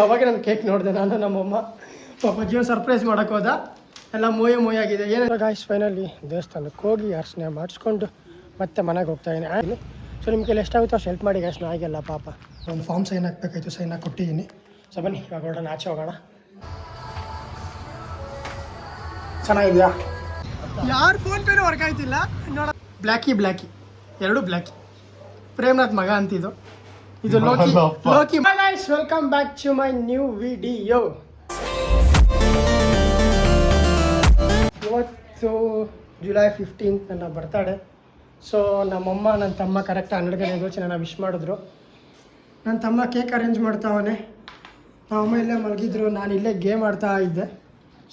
ಅವಾಗ ನಾನು ಕೇಕ್ ನೋಡಿದೆ, ನಾನು ನಮ್ಮಮ್ಮ ಪಾಪ ಜೀವನ ಸರ್ಪ್ರೈಸ್ ಮಾಡೋಕೆ ಹೋದ, ಎಲ್ಲ ಮೋಯಾಗಿದೆ. ಏನಾದ್ರು ಗಾಯ್ಸ್ ಫೈನಲಿ ದೇವಸ್ಥಾನಕ್ಕೆ ಹೋಗಿ ಅರ್ಚನೆ ಮಾಡಿಸ್ಕೊಂಡು ಮತ್ತೆ ಮನೆಗೆ ಹೋಗ್ತಾ ಇದ್ದೀನಿ. ಸೊ ನಿಮ್ಗೆ ಎಷ್ಟಾಗುತ್ತೋ ಅಷ್ಟು ಹೆಲ್ಪ್ ಮಾಡಿ ಗಾಯ್ಸ್, ನಾಯಿಗೆಲ್ಲ ಪಾಪ ಒಂದು ಫಾರ್ಮ್ ಸೈನ್ ಹಾಕಬೇಕಾಯ್ತು, ಸೈನ್ ಹಾಕಿ ಕೊಟ್ಟಿದ್ದೀನಿ. ಸೊ ಬನ್ನಿ ಇವಾಗ ಹೊರಡೋಣ, ಆಚೆ ಹೋಗೋಣ. ಚೆನ್ನಾಗಿದೆಯಾ? ಯಾರು ಫೋನ್ ಪೇನೂ ವರ್ಕ್ ಆಯ್ತಿಲ್ಲ ನೋಡ. ಬ್ಲ್ಯಾಕಿ ಎರಡು ಬ್ಲ್ಯಾಕಿ, ಪ್ರೇಮ್ನಾಥ್ ಮಗ ಅಂತಿದ್ದು, ಇದು Loki. Guys welcome back to my new video. ಇವತ್ತು ಜುಲೈ 15 ನನ್ನ ಬರ್ತಡೇ. ಸೊ ನಮ್ಮಮ್ಮ ನನ್ನ ತಮ್ಮ ಕರೆಕ್ಟ್ 12 ಗಂಟೆ ಯೋಚನೆ ನನ್ನ ವಿಶ್ ಮಾಡಿದ್ರು. ನನ್ನ ತಮ್ಮ ಕೇಕ್ ಅರೇಂಜ್ ಮಾಡ್ತಾವನೆ, ನಮ್ಮಮ್ಮ ಇಲ್ಲೇ ಮಲಗಿದ್ರು, ನಾನು ಇಲ್ಲೇ ಗೇಮ್ ಆಡ್ತಾ ಇದ್ದೆ.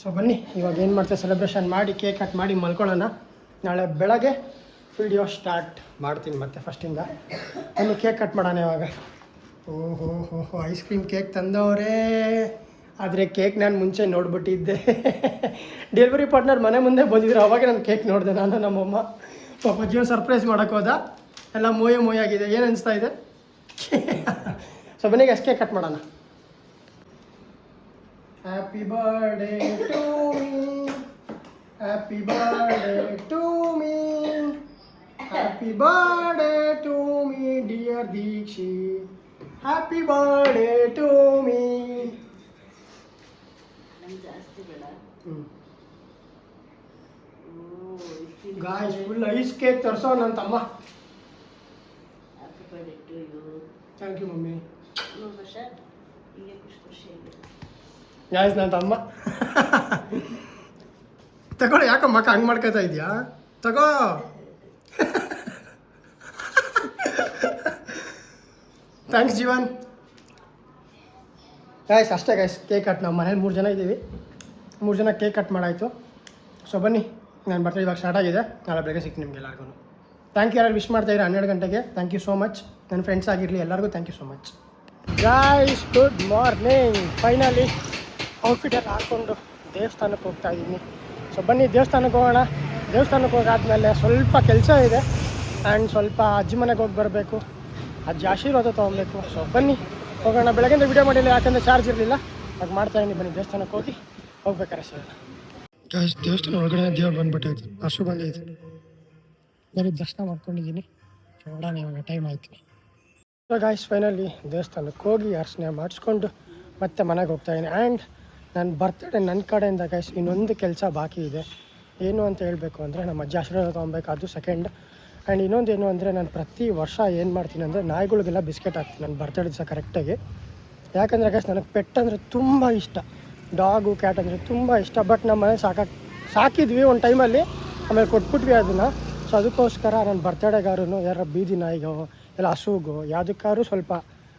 ಸೊ ಬನ್ನಿ ಇವಾಗ ಏನು ಮಾಡ್ತೇವೆ, ಸೆಲೆಬ್ರೇಷನ್ ಮಾಡಿ ಕೇಕ್ ಕಟ್ ಮಾಡಿ ಮಲ್ಕೊಳ್ಳೋಣ. ನಾಳೆ ಬೆಳಗ್ಗೆ ವಿಡಿಯೋ ಸ್ಟಾರ್ಟ್ ಮಾಡ್ತೀನಿ ಮತ್ತೆ ಫಸ್ಟಿಂದ. ಬನ್ನಿ ಕೇಕ್ ಕಟ್ ಮಾಡೋಣ ಇವಾಗ. ಓಹೋ ಐಸ್ ಕ್ರೀಮ್ ಕೇಕ್ ತಂದವರೇ, ಆದರೆ ಕೇಕ್ ನಾನು ಮುಂಚೆ ನೋಡ್ಬಿಟ್ಟಿದ್ದೆ. ಡೆಲಿವರಿ ಪಾರ್ಟ್ನರ್ ಮನೆ ಮುಂದೆ ಬಂದಿದ್ರು, ಅವಾಗ ನಾನು ಕೇಕ್ ನೋಡಿದೆ, ನಾನು ನಮ್ಮಮ್ಮ ಪಾಪ ಜೀವನ ಸರ್ಪ್ರೈಸ್ ಮಾಡೋಕೆ ಹೋದ, ಎಲ್ಲ ಮೋಯಾಗಿದೆ. ಏನು ಅನಿಸ್ತಾ ಇದೆ? ಸೊ ಬನ್ನಿಗೆ ಅಷ್ಟು ಕೇಕ್ ಕಟ್ ಮಾಡೋಣ. Happy birthday to me, happy birthday to me, happy birthday to me dear Dikshi, happy birthday to me. Guys full ice cake ತರಿಸೋ ನನ್ನ ತಮ್ಮ. Thank you mummy. ಗಾಯ್ಸ್ ನನ್ನ ತಮ್ಮ ತಗೊಳ್ಳಿ. ಯಾಕಮ್ಮ ಹಂಗೆ ಮಾಡ್ಕೊತಾ ಇದೆಯಾ? ತಗೋ. ಥ್ಯಾಂಕ್ಸ್ ಜೀವನ್. ಗಾಯ್ಸ್ ಅಷ್ಟೇ ಗಾಯ್ಸ್, ಕೇಕ್ ಕಟ್ ನಮ್ಮ ಮನೇಲಿ 3 ಜನ ಇದ್ದೀವಿ, 3 ಜನ ಕೇಕ್ ಕಟ್ ಮಾಡಾಯಿತು. ಸೊ ಬನ್ನಿ, ನಾನು ಬರ್ತಾ ಇವಾಗ ಸ್ಟಾರ್ಟ್ ಆಗಿದೆ, ನಾಳೆ ಬೆಳಗ್ಗೆ ಸಿಗ್ತೀನಿ ನಿಮ್ಗೆ ಎಲ್ಲರಿಗೂ. Thank you. ಯಾರು ವಿಶ್ ಮಾಡ್ತಾಯಿದ್ರೆ 12 ಗಂಟೆಗೆ, ಥ್ಯಾಂಕ್ ಯು ಸೋ ಮಚ್. ನನ್ನ ಫ್ರೆಂಡ್ಸ್ ಆಗಿರಲಿ ಎಲ್ಲರಿಗೂ thank you so much. Guys good morning. Finally outfit ಎಲ್ಲ ಹಾಕ್ಕೊಂಡು ದೇವಸ್ಥಾನಕ್ಕೆ ಹೋಗ್ತಾ ಇದ್ದೀನಿ. ಸೊ ಬನ್ನಿ ದೇವಸ್ಥಾನಕ್ಕೆ ಹೋಗೋಣ. ದೇವಸ್ಥಾನಕ್ಕೆ ಹೋಗಾದ್ಮೇಲೆ ಸ್ವಲ್ಪ ಕೆಲಸ ಇದೆ ಆ್ಯಂಡ್ ಸ್ವಲ್ಪ ಅಜ್ಜಿ ಮನೆಗೆ ಹೋಗಿ ಬರಬೇಕು, ಅಜ್ಜಿ ಆಶೀರ್ವಾದ ತೊಗೊಬೇಕು. ಸೊ ಬನ್ನಿ ಹೋಗೋಣ. ಬೆಳಗ್ಗೆಯಿಂದ ವೀಡಿಯೋ ಮಾಡಿಲ್ಲ ಯಾಕಂದರೆ ಚಾರ್ಜ್ ಇರಲಿಲ್ಲ, ಅದು ಮಾಡ್ತಾಯಿದ್ದೀನಿ. ಬನ್ನಿ ದೇವಸ್ಥಾನಕ್ಕೆ ಹೋಗ್ಬೇಕಾರೆ ಸರ್. ಗಾಯ್ಸ್ ದೇವಸ್ಥಾನ ಒಳಗಡೆ ದೇವ್ರು ಬಂದುಬಿಟ್ಟೈತೆ, ಹಸು ಬಂದೈತೆ, ಬರೀ ದರ್ಶನ ಮಾಡ್ಕೊಂಡಿದ್ದೀನಿ. ನೋಡೋಣ ಇವಾಗ ಟೈಮ್ ಆಯ್ತು. ಸೊ ಗಾಯ್ಸ್ ಫೈನಲಿ ದೇವಸ್ಥಾನಕ್ಕೆ ಹೋಗಿ ಅರ್ಚನೆ ಮಾಡಿಸ್ಕೊಂಡು ಮತ್ತೆ ಮನೆಗೆ ಹೋಗ್ತಾಯಿದ್ದೀನಿ. ಆ್ಯಂಡ್ ನನ್ನ ಬರ್ತಡೇ ನನ್ನ ಕಡೆಯಿಂದ ಗಾಯ್ಸ್ ಇನ್ನೊಂದು ಕೆಲಸ ಬಾಕಿ ಇದೆ. ಏನು ಅಂತ ಹೇಳಬೇಕು ಅಂದರೆ ನಮ್ಮ ಅಜ್ಜಿ ಆಶೀರ್ವಾದ ತೊಗೊಬೇಕು, ಅದು ಸೆಕೆಂಡ್. ಆ್ಯಂಡ್ ಇನ್ನೊಂದೇನು ಅಂದರೆ ನಾನು ಪ್ರತಿ ವರ್ಷ ಏನು ಮಾಡ್ತೀನಿ ಅಂದರೆ ನಾಯಿಗಳಿಗೆಲ್ಲ ಬಿಸ್ಕೆಟ್ ಹಾಕ್ತೀನಿ ನನ್ನ ಬರ್ತಡೇ ದಿವಸ ಕರೆಕ್ಟಾಗಿ. ಯಾಕಂದರೆ ಗಾಯ್ಸ್ ನನಗೆ ಪೆಟ್ ಅಂದರೆ ತುಂಬ ಇಷ್ಟ, ಡಾಗು ಕ್ಯಾಟ್ ಅಂದರೆ ತುಂಬ ಇಷ್ಟ. ಬಟ್ ನಮ್ಮ ಮನೆ ಸಾಕಿದ್ವಿ ಒಂದು ಟೈಮಲ್ಲಿ, ಆಮೇಲೆ ಕೊಟ್ಬಿಟ್ವಿ ಅದನ್ನು. ಸೊ ಅದಕ್ಕೋಸ್ಕರ ನನ್ನ ಬರ್ತಡೇಗಾರು ಯಾರ ಬೀದಿ ನಾಯಿಗೋ ಇಲ್ಲ ಹಸುಗೋ ಯಾವುದಕ್ಕಾದ್ರೂ ಸ್ವಲ್ಪ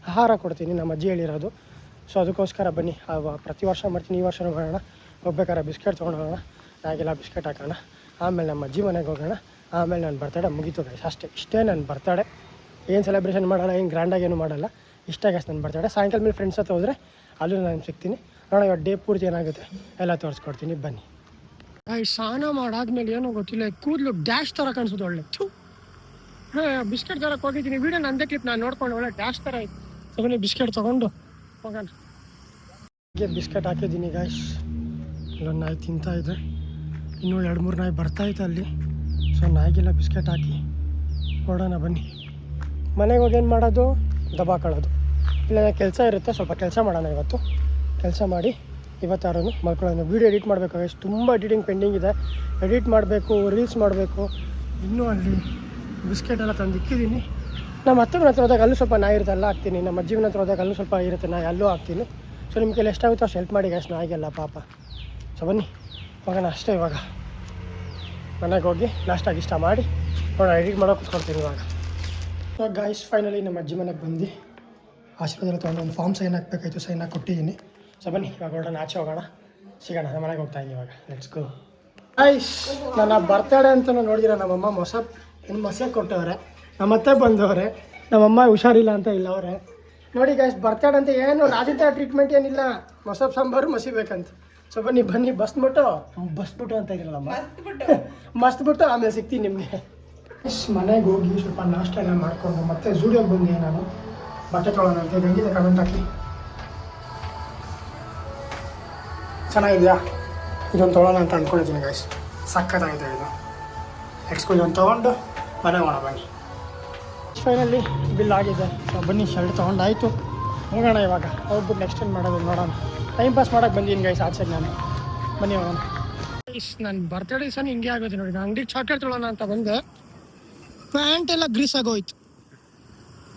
ಆಹಾರ ಕೊಡ್ತೀನಿ, ನಮ್ಮ ಅಜ್ಜಿ ಹೇಳಿರೋದು. ಸೊ ಅದಕ್ಕೋಸ್ಕರ ಬನ್ನಿ ಪ್ರತಿ ವರ್ಷ ಮಾಡ್ತೀನಿ, ಈ ವರ್ಷನೂ ಮಾಡೋಣ. ಹೋಗ್ಬೇಕಾದ್ರೆ ಬಿಸ್ಕೆಟ್ ತೊಗೊಂಡು ಹೋಗೋಣ, ನಾಯಿಗೆಲ್ಲ ಬಿಸ್ಕೆಟ್ ಹಾಕೋಣ, ಆಮೇಲೆ ನಮ್ಮ ಅಜ್ಜಿ ಮನೆಗೆ ಹೋಗೋಣ, ಆಮೇಲೆ ನನ್ನ ಬರ್ತಡೇ ಮುಗೀತು ಗೈಸ್. ಇಷ್ಟೇ ನನ್ನ ಬರ್ತಡೇ. ಏನು ಸೆಲೆಬ್ರೇಷನ್ ಮಾಡೋಲ್ಲ, ಏನು ಗ್ರ್ಯಾಂಡಾಗಿ ಏನು ಮಾಡೋಲ್ಲ, ಇಷ್ಟ ಗೈಸ್ ನನ್ನ ಬರ್ತಡೇ. ಸಾಯಂಕಾಲ ಮೇಲೆ ಫ್ರೆಂಡ್ಸ್ ಹತ್ರ ಹೋದರೆ ಅಲ್ಲೂ ನಾನು ಸಿಗ್ತೀನಿ. ನೋಡೋಣ ಇವತ್ತು ಡೇ ಪೂರ್ತಿ ಏನಾಗುತ್ತೆ ಎಲ್ಲ ತೋರಿಸ್ಕೊಡ್ತೀನಿ ಬನ್ನಿ. ಸ್ನಾನ ಮಾಡಾದ್ಮೇಲೆ ಏನೋ ಗೊತ್ತಿಲ್ಲ, ಕೂದಲು ಡ್ಯಾಶ್ ಥರ ಕಾಣಿಸೋದು ಒಳ್ಳೆ. ಬಿಸ್ಕೆಟ್ ತರಕ್ಕೆ ಹೋಗಿದ್ದೀನಿ, ವೀಡಿಯೋ ನಂದೇ ಕ್ಲಿಪ್ ನಾನು ನೋಡ್ಕೊಂಡು ಒಳ್ಳೆ ಡ್ಯಾಶ್ ಥರ ಆಯ್ತು. ತಗೊಂಡು ಬಿಸ್ಕೆಟ್ ತೊಗೊಂಡು ಹೋಗೋಣ. ಹೀಗೆ ಬಿಸ್ಕೆಟ್ ಹಾಕಿದ್ದೀನಿ ಗಾಯ್ಸ್. ಇಲ್ಲೊಂದು ನಾಯಿ ತಿಂತಾ ಇದೆ, ಇನ್ನೂ 2-3 ನಾಯಿ ಬರ್ತಾಯಿತ್ತು ಅಲ್ಲಿ. ಸೊ ನಾಯಿಗೆಲ್ಲ ಬಿಸ್ಕೆಟ್ ಹಾಕಿ ಹೊರಡೋಣ ಬನ್ನಿ. ಮನೆಗೆ ಹೋಗಿ ಏನು ಮಾಡೋದು, ದಬಾಕೊಳ್ಳೋದು. ಇಲ್ಲ ಕೆಲಸ ಇರುತ್ತೆ, ಸ್ವಲ್ಪ ಕೆಲಸ ಮಾಡೋಣ ಇವತ್ತು. ಕೆಲಸ ಮಾಡಿ ಇವತ್ತಾರು ಮಲ್ಕೊಳ್ಳೋಣ. ವೀಡಿಯೋ ಎಡಿಟ್ ಮಾಡಬೇಕು ಗಾಯ್ಸ್, ತುಂಬ ಎಡಿಟಿಂಗ್ ಪೆಂಡಿಂಗ್ ಇದೆ. ಎಡಿಟ್ ಮಾಡಬೇಕು, ರೀಲ್ಸ್ ಮಾಡಬೇಕು. ಇನ್ನೂ ಅಲ್ಲಿ ಬಿಸ್ಕೆಟ್ ಎಲ್ಲ ತಂದು ಇಕ್ಕಿದ್ದೀನಿ. ನಮ್ಮ ಅತ್ತೆ ಹತ್ರ ಹೋದಾಗ ಅಲ್ಲೂ ಸ್ವಲ್ಪ ನಾಯಿ ಇರುತ್ತೆ, ಅಲ್ಲ ಹಾಕ್ತೀನಿ. ನಮ್ಮ ಅಜ್ಜಿ ಹತ್ರ ಹೋದಾಗ ಅಲ್ಲೂ ಸ್ವಲ್ಪ ಇರುತ್ತೆ ನಾಯಿ, ಅಲ್ಲೂ ಹಾಕ್ತೀನಿ. ಸೊ ನಿಮಗೆ ಎಷ್ಟಾಗುತ್ತೋ ಅಷ್ಟು ಹೆಲ್ಪ್ ಮಾಡಿ ಗಾಯ್ಸ್ ನಾಯಿಗೆಲ್ಲ ಪಾಪ. ಸೊ ಬನ್ನಿ ಹೋಗೋಣ ಅಷ್ಟೇ. ಇವಾಗ ಮನೆಗೆ ಹೋಗಿ ನಾಷ್ಟ ಮಾಡಿ ನೋಡೋಣ, ಎಡಿಟ್ ಮಾಡೋಕೆ ಕೂತ್ಕೊಳ್ತೀನಿ ಇವಾಗ. ಸೊ ಗಾಯ್ಸ್ ಫೈನಲಿ ನಮ್ಮ ಅಜ್ಜಿ ಮನೆಗೆ ಬಂದು ಆಶೀರ್ವಾದ ತೊಗೊಂಡು ಒಂದು ಫಾರ್ಮ್ ಸೈನ್ ಹಾಕಬೇಕಾಯ್ತು, ಸೈನ್ ಹಾಕಿ ಕೊಟ್ಟಿದ್ದೀನಿ. ಸೊ ಬನ್ನಿ ಇವಾಗ ಹೊರಡೋಣ, ಆಚೆ ಹೋಗೋಣ, ಸಿಗೋಣ. ನಮ್ಮ ಮನೆಗೆ ಹೋಗ್ತಾಯಿದ್ದೀನಿ ಇವಾಗ. Let's go. ಗಾಯ್ಸ್ ನನ್ನ ಬರ್ತಡೇ ಅಂತ ನೋಡಿದಿರ, ನಮ್ಮಮ್ಮ ಮೊಸರು ಕೊಟ್ಟವ್ರೆ, ನಮ್ಮತ್ತೆ ಬಂದವ್ರೆ, ನಮ್ಮಮ್ಮ ಹುಷಾರಿಲ್ಲ ಅಂತ ಇಲ್ಲ ಅವರೇ. ನೋಡಿ ಗಾಯ್ಸ್ ಬರ್ತಡೇ ಅಂತ ಏನು ರಾಜಂತ ಟ್ರೀಟ್ಮೆಂಟ್ ಏನಿಲ್ಲ, ಮೊಸರು ಸಾಂಬಾರು ಮಸಿಬೇಕಂತ. ಸೊ ಬನ್ನಿ ಬಸ್ಬಿಟ್ಟು ಅಂತ ಇರಲ್ಲಮ್ಮ, ಮಸ್ತ್ಬಿಟ್ಟು ಆಮೇಲೆ ಸಿಗ್ತೀನಿ ನಿಮಗೆ. ಮನೆಗೆ ಹೋಗಿ ಸ್ವಲ್ಪ ನಾಷ್ಟ ಎಲ್ಲ ಮಾಡಿಕೊಂಡು ಮತ್ತೆ ಝೂಡಿಯೋಗೆ ಬಂದೆ ನಾನು. ಬಟ್ಟೆ ತೊಗೊಳ್ಳೋಣ ಅಂತ ಹೆಂಗಿದೆ ಕಮೆಂಟ್ ಹಾಕಿ. ಚೆನ್ನಾಗಿದೆಯಾ? ಇದೊಂದು ತೊಗೊಳ್ಳೋಣ ಅಂತ ಅಂದ್ಕೊಂಡಿದ್ದೀನಿ ಗೈಸ್. ಸಕ್ಕತ್ತಾಗಿದೆ ಇದು. ನೆಕ್ಸ್ಟ್ ಇದೊಂದು ತೊಗೊಂಡು ಮನೆಗೆ ಹೋಗೋಣ ಬನ್ನಿ. ಫೈನಲ್ಲಿ ಬಿಲ್ ಆಗಿದೆ. ಸೊ ಬನ್ನಿ, ಶರ್ಟ್ ತೊಗೊಂಡಾಯಿತು. ಹೋಗೋಣ ಇವಾಗ. ಹೋಗ್ಬಿಟ್ಟು ನೆಕ್ಸ್ಟ್ ಏನು ಮಾಡೋದು ನೋಡೋಣ. ಟೈಮ್ ಪಾಸ್ ಮಾಡೋಕ್ಕೆ ಬಂದಿದ್ದೀನಿ ಗೈಸ್ ಆಚೆಗೆ ನಾನು. ಬನ್ನಿ ಹೋಗೋಣ. ನನ್ನ ಬರ್ತಡೇ ಸಹ ಹಿಂಗೆ ಆಗೋದು ನೋಡಿ. ನಾನು ಅಂಗಡಿಗೆ ಚಾಕ್ಲೇಟ್ ತೊಗೊಳ್ಳೋಣ ಅಂತ ಬಂದೆ, ಪ್ಯಾಂಟ್ ಎಲ್ಲ ಗ್ರೀಸ್ ಆಗೋಯ್ತು.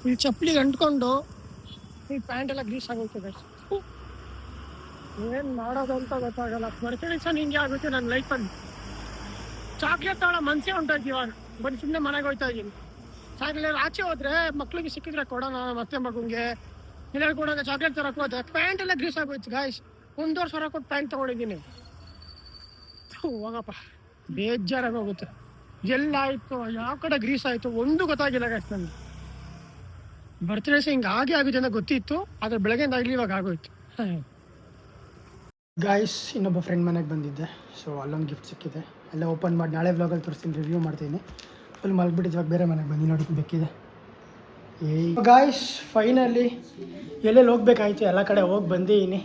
ಇಲ್ಲಿ ಚಪ್ಪಲಿಗೆ ಅಂಟ್ಕೊಂಡು ಈ ಪ್ಯಾಂಟ್ ಎಲ್ಲ ಗ್ರೀಸ್ ಆಗೋಯ್ತು ಗೈಸ್. ಏನು ಮಾಡೋದು ಅಂತ ಗೊತ್ತಾಗಲ್ಲ. ಬರ್ತಡೇ ಸಹ ಹಿಂಗೆ ಆಗುತ್ತೆ ನನ್ನ ಲೈಫಲ್ಲಿ. ಚಾಕ್ಲೇಟ್ ತಗೊಳ್ಳೋ ಮನಸ್ಸೇ ಹೊಂಟೋಯ್ತು ಇವಾಗ. ಬರೀ ಸುಮ್ಮನೆ ಮನೆಗೆ ಹೋಗ್ತಾ ಇದ್ದೀನಿ. ಸಾಕಲ್ಲ, ಆಚೆ ಹೋದ್ರೆ ಮಕ್ಳಿಗೆ ಸಿಕ್ಕಿದ್ರೆ ಕೊಡೋಣ, ಮತ್ತೆ ಮಗುಂಗೆ ಇಲ್ಲ ಕೊಡೋಣ. ಚಾಕ್ಲೇಟ್ ತರಕ್ಕೆ ಹೋದೆ, ಪ್ಯಾಂಟ್ ಎಲ್ಲ ಗ್ರೀಸ್ ಆಗೋಯ್ತು ಗಾಯ್ಸ್. 1,500 ಕೊಟ್ಟು ಪ್ಯಾಂಟ್ ತೊಗೊಂಡಿದ್ದೀನಿ. ಹೋಗಪ್ಪ, ಬೇಜಾರಾಗಿ ಹೋಗುತ್ತೆ. ಎಲ್ಲಾಯಿತು, ಯಾವ ಕಡೆ ಗ್ರೀಸ್ ಆಯಿತು ಒಂದು ಗೊತ್ತಾಗಿಲ್ಲ ಗಾಯ್ಸ್ ನನಗೆ. ಬರ್ತ್ಡೇಸ್ ಹಿಂಗೆ ಆಗುತ್ತೆ ಅಂತ ಗೊತ್ತಿತ್ತು, ಆದರೆ ಬೆಳಗ್ಗೆಯಿಂದ ಆಗಲಿ ಇವಾಗ ಆಗೋಯ್ತು. ಗಾಯ್ಸ್, ಇನ್ನೊಬ್ಬ ಫ್ರೆಂಡ್ ಮನೆಗೆ ಬಂದಿದ್ದೆ. ಸೊ ಅಲ್ಲೊಂದು ಗಿಫ್ಟ್ ಸಿಕ್ಕಿದೆ. ಎಲ್ಲ ಓಪನ್ ಮಾಡಿ ನಾಳೆ ವ್ಲಾಗಲ್ಲಿ ತೋರಿಸ್ತೀನಿ, ರಿವ್ಯೂ ಮಾಡ್ತೀನಿ. ಫುಲ್ ಮಲ್ಬಿಟ್ಟು ಇವಾಗ ಬೇರೆ ಮನೆಗೆ ಬಂದು ನೋಡಿ ಬೇಕಿದೆ. ಗಾಯ್ಸ್, ಫೈನಲಿ ಎಲ್ಲೆಲ್ಲಿ ಹೋಗ್ಬೇಕಾಯ್ತು ಎಲ್ಲ ಕಡೆ ಹೋಗಿ ಬಂದಿದ್ದೀನಿ.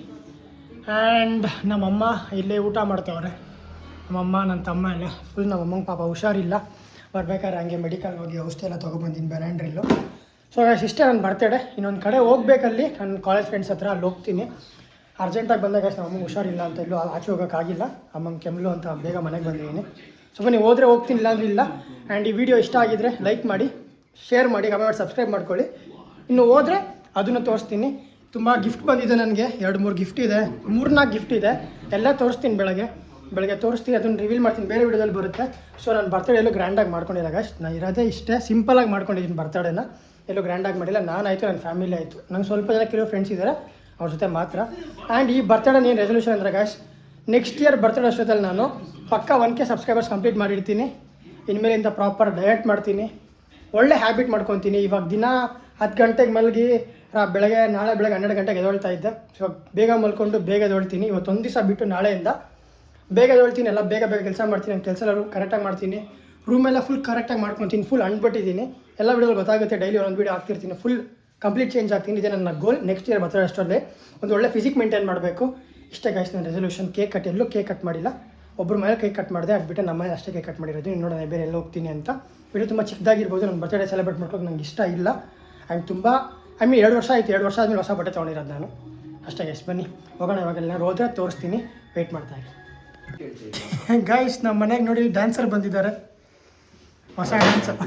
ಆ್ಯಂಡ್ ನಮ್ಮಮ್ಮ ಇಲ್ಲೇ ಊಟ ಮಾಡ್ತವ್ರೆ. ನಮ್ಮಮ್ಮ ನನ್ನ ತಮ್ಮ ಎಲ್ಲ ಫುಲ್. ನಮ್ಮಮ್ಮಂಗೆ ಪಾಪ ಹುಷಾರಿಲ್ಲ. ಬರ್ಬೇಕಾದ್ರೆ ಹಂಗೆ ಮೆಡಿಕಲ್ ಹೋಗಿ ಔಷಧಿ ಎಲ್ಲ ತೊಗೊಬಂದಿನಿ, ಬೆನಾಂಡ್ರಿಲ್ಲು. ಸೊ ಗಾಯ್ಸ್, ಇಷ್ಟೇ ನನ್ನ ಬರ್ತಡೇ. ಇನ್ನೊಂದು ಕಡೆ ಹೋಗ್ಬೇಕಲ್ಲಿ ನನ್ನ ಕಾಲೇಜ್ ಫ್ರೆಂಡ್ಸ್ ಹತ್ರ, ಅಲ್ಲಿ ಹೋಗ್ತೀನಿ. ಅರ್ಜೆಂಟಾಗಿ ಬಂದಾಗ ನಮ್ಮ ಅಮ್ಮಂಗೆ ಹುಷಾರಿಲ್ಲ ಅಂತ ಇಲ್ಲೂ ಆಚೆ ಹೋಗೋಕ್ಕಾಗಿಲ್ಲ. ಅಮ್ಮಂಗೆ ಕೆಮ್ಮಲು ಅಂತ ಬೇಗ ಮನೆಗೆ ಬಂದಿದ್ದೀನಿ. ಸೊ ನೀವು ಹೋದರೆ ಹೋಗ್ತೀನಿ, ಇಲ್ಲಾಂದ್ರೆ ಇಲ್ಲ. ಆ್ಯಂಡ್ ಈ ವಿಡಿಯೋ ಇಷ್ಟ ಆಗಿದ್ರೆ ಲೈಕ್ ಮಾಡಿ, ಶೇರ್ ಮಾಡಿ, ಕಮೆಂಟ್ ಮಾಡಿ, ಸಬ್ಸ್ಕ್ರೈಬ್ ಮಾಡ್ಕೊಳ್ಳಿ. ಇನ್ನು ಹೋದರೆ ಅದನ್ನು ತೋರಿಸ್ತೀನಿ. ತುಂಬ ಗಿಫ್ಟ್ ಬಂದಿದೆ ನನಗೆ. 2-3 ಗಿಫ್ಟ್ ಇದೆ, 3-4 ಗಿಫ್ಟ್ ಇದೆ. ಎಲ್ಲ ತೋರಿಸ್ತೀನಿ ಬೆಳಗ್ಗೆ ತೋರಿಸ್ತೀನಿ. ಅದನ್ನು ರಿವೀಲ್ ಮಾಡ್ತೀನಿ, ಬೇರೆ ವಿಡಿಯೋದಲ್ಲಿ ಬರುತ್ತೆ. ಸೊ ನಾನು ಬರ್ತಡೇ ಎಲ್ಲೂ ಗ್ರ್ಯಾಂಡಾಗಿ ಮಾಡ್ಕೊಂಡಿಲ್ಲ ಗಾಯ್ಸ್. ನಾನು ಇರೋದೇ ಇಷ್ಟೇ ಸಿಂಪಲಾಗಿ ಮಾಡ್ಕೊಂಡಿದ್ದೀನಿ ಬರ್ತಡೇನ. ಎಲ್ಲೂ ಗ್ರ್ಯಾಂಡಾಗಿ ಮಾಡಿಲ್ಲ. ನಾನಾಯಿತು, ನನ್ನ ಫ್ಯಾಮಿಲಿ ಆಯಿತು. ನಂಗೆ ಸ್ವಲ್ಪ ಜನ ಕೆಲವು ಫ್ರೆಂಡ್ಸ್ ಇದ್ದಾರೆ, ಅವ್ರ ಜೊತೆ ಮಾತ್ರ. ಆ್ಯಂಡ್ ಈ ಬರ್ತಡೇ ಏನು ರೆಸೊಲ್ಯೂಷನ್ ಅಂದರೆ ಗಾಯ್ಸ್, ನೆಕ್ಸ್ಟ್ ಇಯರ್ ಬರ್ತಡೇ ಅಷ್ಟೊತ್ತಲ್ಲಿ ನಾನು ಪಕ್ಕ 1K ಸಬ್ಸ್ಕ್ರೈಬರ್ಸ್ ಕಂಪ್ಲೀಟ್ ಮಾಡಿರ್ತೀನಿ. ಇನ್ಮೇಲಿಂದ ಪ್ರಾಪರ್ ಡಯಟ್ ಮಾಡ್ತೀನಿ, ಒಳ್ಳೆ ಹ್ಯಾಬಿಟ್ ಮಾಡ್ಕೊತೀನಿ. ಇವಾಗ ದಿನ 10 ಗಂಟೆಗೆ ಮಲಗಿ ನಾಳೆ ಬೆಳಗ್ಗೆ 12 ಗಂಟೆಗೆ ಎದೊಳ್ತಾ ಇದ್ದೆ. ಸೊ ಬೇಗ ಮಲ್ಕೊಂಡು ಬೇಗ ಎದೊಳ್ತೀನಿ. ಇವತ್ತೊಂದು ದಿವಸ ಬಿಟ್ಟು ನಾಳೆಯಿಂದ ಬೇಗ ಎದೊಳ್ತೀನಿ. ಎಲ್ಲ ಬೇಗ ಕೆಲಸ ಮಾಡ್ತೀನಿ. ನನ್ನ ಕೆಲಸ ಎಲ್ಲ ಕರೆಕ್ಟಾಗಿ ಮಾಡ್ತೀನಿ. ರೂಮೆಲ್ಲ ಫುಲ್ ಕರೆಕ್ಟಾಗಿ ಮಾಡ್ಕೊತೀನಿ. ಫುಲ್ ಅಂಟ್ಬಿಟ್ಟಿದ್ದೀನಿ. ಎಲ್ಲ ವಿಡಿಯೋಗಳು ಗೊತ್ತಾಗುತ್ತೆ. ಡೈಲಿ ಒಂದು ವೀಡಿಯೋ ಹಾಕ್ತಿರ್ತೀನಿ. ಫುಲ್ ಕಂಪ್ಲೀಟ್ ಚೇಂಜ್ ಆಗ್ತೀನಿ. ಇದೆ ನನ್ನ ಗೋಲ್. ನೆಕ್ಸ್ಟ್ ಇಯರ್ ಬರ್ತಡೇ ಅಷ್ಟರಲ್ಲಿ ಒಂದು ಒಳ್ಳೆ ಫಿಸಿಕ್ ಮೇಂಟೈನ್ ಮಾಡಬೇಕು. ಇಷ್ಟೇ ಗಾಯ್ಸ್ ನನ್ನ ರೆಸೊಲ್ಯೂಷನ್. ಎಲ್ಲೂ ಕೇಕ್ ಕಟ್ ಮಾಡಿಲ್ಲ. ಒಬ್ಬರ ಮೇಲೆ ಕೇಕ್ ಕಟ್ ಮಾಡಿದೆ, ಅದು ನಮ್ಮ ಮನೆ ಅಷ್ಟೇ ಕೇಕ್ ಕಟ್ ಮಾಡಿರೋದು. ಇನ್ನು ನೋಡೋಣ ಬೇರೆ ಎಲ್ಲ ಹೋಗ್ತೀನಿ ಅಂತ. ವಿಡಿಯೋ ತುಂಬ ಚಿಕ್ಕದಾಗಿರ್ಬೋದು. ನನ್ನ ಬರ್ತಡೇ ಸೆಲೆಬ್ರೇಟ್ ಮಾಡ್ಕೊಂಡು ನಂಗೆ ಇಷ್ಟ ಇಲ್ಲ. ಆ್ಯಂಡ್ ತುಂಬ 2 ವರ್ಷ ಆಯಿತು. 2 ವರ್ಷ ಆದಮೇಲೆ ಹೊಸ ಬಟ್ಟೆ ತೊಗೊಂಡಿರೋದು ನಾನು. ಅಷ್ಟೇ ಗೈಸ್, ಬನ್ನಿ ಹೋಗೋಣ. ಇವಾಗೆಲ್ಲ ಹೋದರೆ ತೋರಿಸ್ತೀನಿ, ವೆಯ್ಟ್ ಮಾಡ್ತಾಯಿರಿ. ಗೈಸ್, ನಮ್ಮ ಮನೆಗೆ ನೋಡಿ ಡ್ಯಾನ್ಸರ್ ಬಂದಿದ್ದಾರೆ, ಹೊಸ ಡ್ಯಾನ್ಸರ್.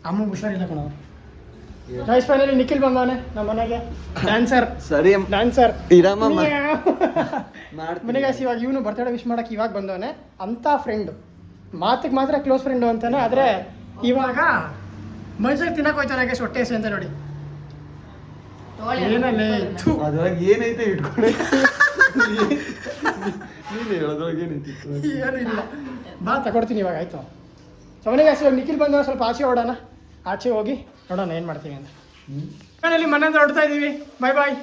ಅಮ್ಮ ಹುಷಾರಿಲ್ಲ ಕಣ. ಗೈಸ್, ಫೈನಲಿ ನಿಖಿಲ್ ಬಂದವನೆ ನಮ್ಮ ಮನೆಗೆ. ಡ್ಯಾನ್ಸರ್ ಸರಿ, ಡ್ಯಾನ್ಸರ್ ಮನೆಗೆ. ಇವಾಗ ಇವನು ಬರ್ತಡೇ ವಿಶ್ ಮಾಡೋಕ್ಕೆ ಇವಾಗ ಬಂದವನೆ. ಅಂಥ ಫ್ರೆಂಡು, ಮಾತಿಗೆ ಮಾತ್ರ ಕ್ಲೋಸ್ ಫ್ರೆಂಡು ಅಂತಾನೆ. ಆದರೆ ಇವಾಗ ಮನುಷ್ಯಕ್ಕೆ ತಿನ್ನಕ್ಕೆ ಹೋಯ್ತಾನೆ ಗೈಸ್, ಹೊಟ್ಟೆ ಹಸಿ ಅಂತ ನೋಡಿ. ಏನಲ್ಲೇ ಅದ್ರಾಗ ಏನೈತೆ ಇಟ್ಕೊಂಡೆ, ಏನು ಇಲ್ಲ. ಬಾ ತಗೊಡ್ತೀನಿ ಇವಾಗ, ಆಯಿತು. ಮನೆಗೆ ಇವಾಗ ನಿಖಿಲ್ ಬಂದವ, ಸ್ವಲ್ಪ ಆಚೆ ಓಡೋಣ. ಆಚೆ ಹೋಗಿ ನೋಡೋಣ ಏನು ಮಾಡ್ತೀವಿ ಅಂತ. ಮನೇಲಿ ಮನೆಯಿಂದ ಹೊಡ್ತಾ ಇದ್ದೀವಿ. ಬಾಯ್ ಬಾಯ್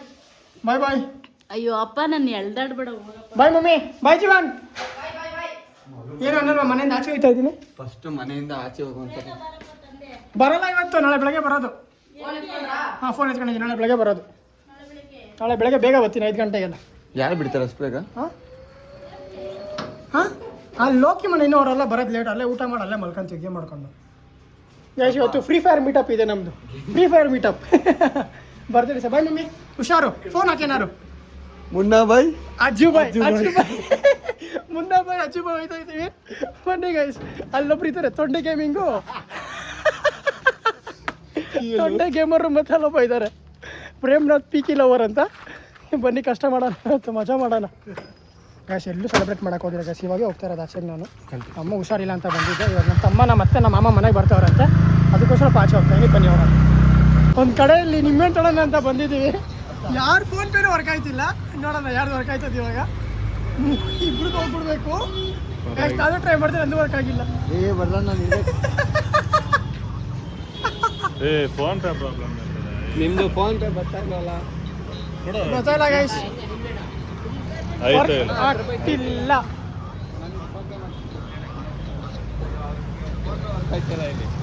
ಬಾಯ್ ಬಾಯ್. ಅಯ್ಯೋ ಅಪ್ಪ, ನಾನು ಎಳ್ದಾಡ್ಬೇಡ. ಬಾಯ್ ಮಮ್ಮಿ, ಬಾಯ್ ಜೀವನ್. ಏನು ಅನ್ನಲ್ವ, ಮನೆಯಿಂದ ಆಚೆ ಹೋಗ್ತಾ ಇದ್ದೀನಿ. ಫಸ್ಟ್ ಮನೆಯಿಂದ ಆಚೆ ಹೋಗುವಂತ ಬರಲ್ಲ ಇವತ್ತು, ನಾಳೆ ಬೆಳಗ್ಗೆ ಬರೋದು. ಹಾಂ, ಫೋನ್ ಎತ್ಕೊಂಡಿದ್ದೀನಿ. ನಾಳೆ ಬೆಳಗ್ಗೆ ಬರೋದು. ನಾಳೆ ಬೆಳಗ್ಗೆ ಬೇಗ ಬರ್ತೀನಿ, 5 ಗಂಟೆಗೆಲ್ಲ. ಯಾರು ಬಿಡ್ತಾರೆ ಅಷ್ಟು ಬೇಗ? ಹಾಂ ಹಾಂ, ಅಲ್ಲಿ ಲೋಕಿ ಮನೆ ಇನ್ನೂ ಅವರೆಲ್ಲ ಬರೋದು ಲೇಟ್. ಅಲ್ಲೇ ಊಟ ಮಾಡಿ ಅಲ್ಲೇ ಮಲ್ಕೊಂತೀವಿ ಗೇಮ್ ಮಾಡ್ಕೊಂಡು. ಗೈಸ್, ಇವತ್ತು ಫ್ರೀ ಫೈರ್ ಮೀಟಪ್ ಇದೆ ನಮ್ಮದು. ಫ್ರೀ ಫೈರ್ ಮೀಟಪ್ ಬರ್ತೀರಿ ಸರ್. ಬಾಯ್ ಮಮ್ಮಿ, ಹುಷಾರು. ಫೋನ್ ಹಾಕೇನಾರು. ಮುನ್ನಾ ಬಾಯ್, ಅಜ್ಜು ಬಾಯ್, ಅಜ್ಜು ಬಾಯ್, ಮುನ್ನಾ ಬಾಯ್, ಅಜ್ಜು ಬಾಯ್ ಹೋಯ್ತಾ ಇದ್ದೀವಿ. ಬನ್ನಿ ಗೈಸ್, ಅಲ್ಲೊಬ್ರು ಇದ್ದಾರೆ ತೊಂಡೆ ಗೇಮಿಂಗು, ತೊಂಡೆ ಗೇಮರು. ಮತ್ತೆ ಅಲ್ಲೊಬ್ಬ ಇದ್ದಾರೆ ಪ್ರೇಮ್ನಾಥ್ ಪೀಕಿ ಲವರ್ ಅಂತ. ಬನ್ನಿ, ಕಷ್ಟ ಮಾಡೋಣ, ಮಜಾ ಮಾಡೋಣ. ಗ್ಯಾಸ್ ಎಲ್ಲೂ ಸೆಲೆಬ್ರೇಟ್ ಮಾಡೋಕೆ ಹೋಗಿಲ್ಲ ಗ್ಯಾಸ್. ಇವಾಗೆ ಹೋಗ್ತಾ ಇರೋದು ಆಚೆಗೆ ನಾನು. ಅಮ್ಮ ಹುಷಾರಿಲ್ಲ ಅಂತ ಬಂದಿದ್ದೆ. ಇವಾಗ ನಮ್ಮ ತಮ್ಮನ ಮತ್ತೆ ನಮ್ಮ ಮಾಮ ಮನೆಗೆ ಬರ್ತಾವ್ರಂತೆ, ಅದಕ್ಕೋಸ್ಕರ ಆಚೆ ಹೋಗ್ತಾಯಿದ್ದೀನಿ. ಬನ್ನಿ ಹೋಗೋಣ. ಒಂದು ಕಡೆಯಲ್ಲಿ ನಿಮ್ಮೆಣ್ಣು ತೊಗೊಳ್ಳೋಣ ಅಂತ ಬಂದಿದ್ದೀವಿ. ಯಾರು ಫೋನ್ ಪೇನೂ ವರ್ಕ್ ಆಯ್ತಿಲ್ಲ. ನೋಡೋಣ ಯಾರ್ದು ವರ್ಕ್ ಆಯ್ತದ ಇವಾಗ. ಇಬ್ರಿಗೆ ಹೋಗ್ಬಿಡ್ಬೇಕು. ನಾನು ಟ್ರೈ ಮಾಡ್ತೀನಿ, ಅಂದು ವರ್ಕ್ ಆಗಿಲ್ಲ. ಫೋನ್ ಪೇ ಪ್ರಾಬ್ಲಮ್ ನಿಮ್ದು ಫೋನ್ ಪೇ ಬರ್ತಾಯಿಲ್ಲ. ಗೊತ್ತಾಯಿಲ್ಲ ಗೈಸ್, ಆಯ್ತು ಆಗ್ತಿಲ್ಲ.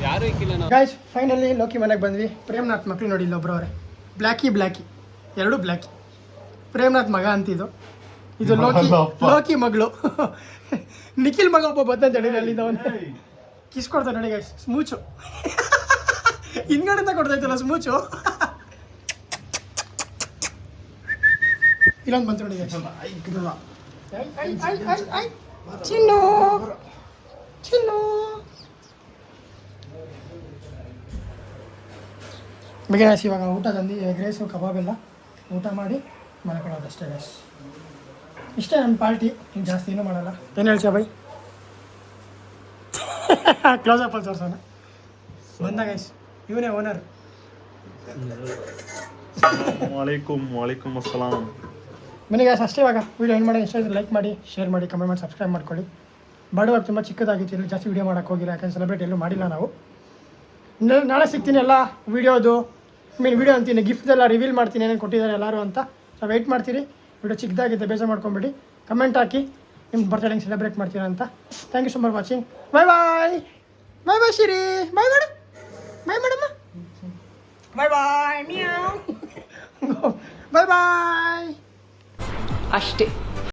ಯಾರು ಇಕ್ಕಿಲ್ಲ ನಾವು. ಗೈಸ್, ಫೈನಲಿ ಲೋಕಿ ಮನೆಗೆ ಬಂದ್ವಿ. ಪ್ರೇಮ್ನಾಥ್ ಮಕ್ಳು ನೋಡಿ, ಇಲ್ಲೊಬ್ರು ಅವರೇ. ಬ್ಲ್ಯಾಕಿ ಎರಡು ಬ್ಲ್ಯಾಕಿ. ಪ್ರೇಮ್ನಾಥ್ ಮಗ ಅಂತಿದ್ದು, ಇದು ಲೋಕಿ ಮಗಳು. ನಿಖಿಲ್ ಮಗ ಒಬ್ಬ ಬಂದಂತ ಹೇಳಿ ಅಲ್ಲಿಂದ ಅವನು ಕಿಸ್ ಕೊಡ್ತಾನೆ ನೋಡಿ ಗೈಸ್, ಸ್ಮೂಚು. ಹಿಂದ್ಗಡೆಯಿಂದ ಕೊಡ್ತಾ ಇತ್ತಲ್ಲ ಸ್ಮೂಚು. ಇಲ್ಲೊಂದು ಬಂತು ನೋಡಿ ಗೈಸ್. ಚಿನ್ನು ಚಿನ್ನು ಬೇಗ ಇವಾಗ ಊಟ ತಂದು ಎಗ್ ರೈಸು ಕಬಾಬ್ ಎಲ್ಲ ಊಟ ಮಾಡಿ ಮಲ್ಕೊಳ್ಳೋದು ಅಷ್ಟೇ ಗೈಸ್. ಇಷ್ಟೇ ನನ್ನ ಪಾರ್ಟಿ, ಇನ್ನು ಜಾಸ್ತಿ ಏನೂ ಮಾಡಲ್ಲ. ಏನು ಹೇಳ್ತೀಯ ಬೈ? ಕ್ಲೋಸ್ ಅಪ್ ಅಲ್ಲಿ ತೋರ್ಸೋಣ. ಬಂದ ಗೈಸ್, ಇವನೇ ಓನರ್. ವಾಲೇಕುಮ್ ಅಸ್ಸಲಾಂ. ಬನ್ನಿ ಗೈಸ್, ಅಷ್ಟೇ ಇವಾಗ ವೀಡಿಯೋ ಏನು ಮಾಡಿ, ಇಷ್ಟ ಇದ್ರೆ ಲೈಕ್ ಮಾಡಿ, ಶೇರ್ ಮಾಡಿ, ಕಮೆಂಟ್ ಮಾಡಿ, ಸಬ್ಸ್ಕ್ರೈಬ್ ಮಾಡ್ಕೊಳ್ಳಿ. ಬಡವಾಗ ತುಂಬ ಚಿಕ್ಕದಾಗಿತ್ತು, ಇಲ್ಲಿ ಜಾಸ್ತಿ ವೀಡಿಯೋ ಮಾಡೋಕ್ಕೆ ಹೋಗಿಲ್ಲ, ಯಾಕಂದ್ರೆ ಸೆಲೆಬ್ರೇಟ್ ಎಲ್ಲೂ ಮಾಡಿಲ್ಲ ನಾವು. ನಾಳೆ ಸಿಗ್ತೀನಿ ಎಲ್ಲ ವೀಡಿಯೋದು, ವೀಡಿಯೋ ಅಂತೀನಿ, ಗಿಫ್ಟ್ದೆಲ್ಲ ರಿವೀಲ್ ಮಾಡ್ತೀನಿ ಏನೇನು ಕೊಟ್ಟಿದ್ದಾರೆ ಎಲ್ಲರೂ ಅಂತ. ಸೊ ವೆಯ್ಟ್ ಮಾಡ್ತೀರಿ. ವಿಡಿಯೋ ಚಿಕ್ಕದಾಗಿದ್ದೆ, ಬೇಜಾರು ಮಾಡ್ಕೊಂಬಿಡಿ. ಕಮೆಂಟ್ ಹಾಕಿ ನಿಮ್ಮ ಬರ್ತ್ಡೇ ಹೆಂಗೆ ಸೆಲೆಬ್ರೇಟ್ ಮಾಡ್ತೀರಾ ಅಂತ. Thank you so much watching. Bye bye bye bye Shiri. Bye ಮಾಡು, ಬಾಯ್ ಮಾಡಮ್ಮ. ಬಾಯ್ ಬಾಯ್ ಮ್ಯಾವ್. ಬಾಯ್ ಬಾಯ್. ಅಷ್ಟೇ.